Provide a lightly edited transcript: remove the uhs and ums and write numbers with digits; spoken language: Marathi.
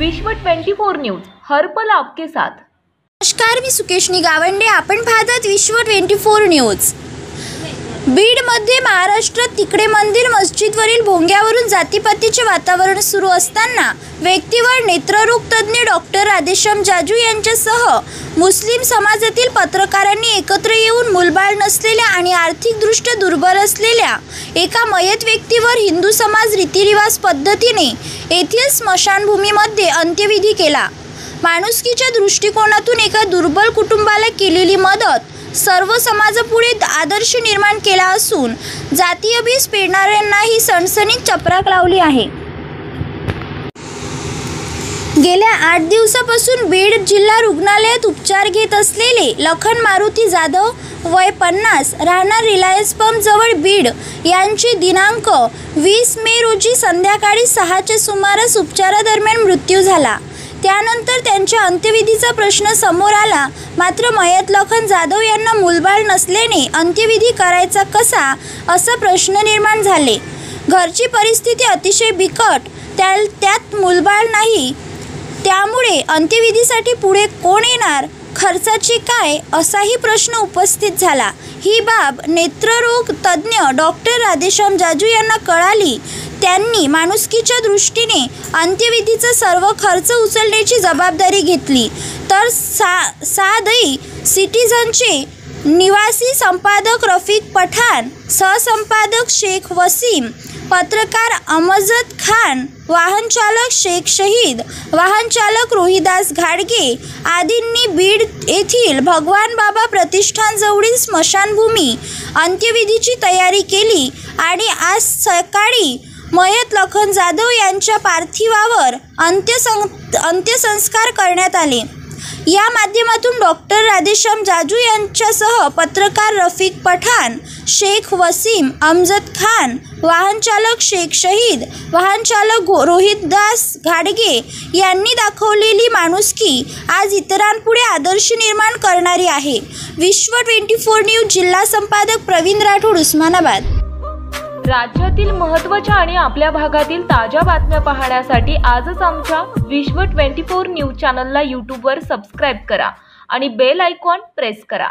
विश्व 24 न्यूज हर पल आपके साथ। नमस्कार, मी सुकेशनी गावंडे। आपण पाहतात विश्व 24 न्यूज। बीडमध्ये महाराष्ट्रात तिकडे मंदिर मस्जिदवरील भोंग्यावरून जातीपातीचे वातावरण सुरू असताना व्यक्तीवर नेत्ररोग तज्ञ डॉक्टर राधेश्याम जाजू यांच्यासह मुस्लिम समाजातील पत्रकारांनी एकत्र येऊन मूलबाळ नसलेल्या आणि आर्थिकदृष्ट्या दुर्बल असलेल्या एका मयत व्यक्तीवर हिंदू समाज रीतिरिवाज पद्धतीने येथील स्मशानभूमीमध्ये अंत्यविधी केला। माणुसकीच्या दृष्टिकोनातून एका दुर्बल कुटुंबाला केलेली मदत सर्व समाजापुढे आदर्श निर्माण केला असून जातीय बीज पेरणाऱ्यांनाही सणसणीत चपराक लावली आहे। गेल्या 8 दिवसापासून बीड जिल्हा रुग्णालयात उपचार घेत असलेले लखन मारुती जाधव वय 50 राहणार रिलायन्स पंप जवळ बीड यांची दिनांक 20 मे रोजी संध्याकाळी 6च्या सुमारास उपचारादरम्यान मृत्यू झाला। त्यानंतर त्यांच्या अंत्यविधीचा प्रश्न समोर आला। मात्र मयत लखन जाधव यांना मूलबाळ नसल्याने अंत्यविधी करायचा कसा असा प्रश्न निर्माण झाले। घरची परिस्थिती अतिशय बिकट, त्यात मूलबाळ नाही, त्यामुळे अंत्यविधीसाठी पुढे कोण येणार, खर्चाचे काय असाही प्रश्न उपस्थित झाला। ही बाब नेत्ररोग तज्ञ डॉक्टर राधेश्याम जाजू यांना कळाली। त्यांनी माणुसकीच्या दृष्टीने अंत्यविधीचा सर्व खर्च उचलण्याची जबाबदारी घेतली। तर सादई सिटीझनचे निवासी संपादक रफिक पठाण, सहसंपादक शेख वसीम, पत्रकार अमजद खान, वाहनचालक शेख शहीद, वाहनचालक रोहिदास घाडगे आदींनी बीड येथील भगवान बाबा प्रतिष्ठानजवळील स्मशानभूमी अंत्यविधीची तयारी केली आणि आज सकाळी मयत लखन जाधव यांच्या पार्थिवावर अंत्यसंस्कार करण्यात आले। या माध्यमातून डॉक्टर राधेश्याम जाजू यांच्यासह पत्रकार रफिक पठाण, शेख वसीम, अमजद खान, वाहनचालक शेख शहीद, वाहनचालक रोहिदास घाडगे यांनी दाखवलेली माणुसकी आज इतरांपुढे आदर्श निर्माण करणारी आहे। विश्व 24 न्यूज जिल्हा संपादक प्रवीण राठोड, उस्मानाबाद। राज्यातील महत्त्वाच्या आणि आपल्या भागातील ताज्या बातम्या पाहण्यासाठी आजच आमच्या विश्व 24 न्यूज चॅनलला यूट्यूबवर सबस्क्राईब करा आणि बेल आयकॉन प्रेस करा।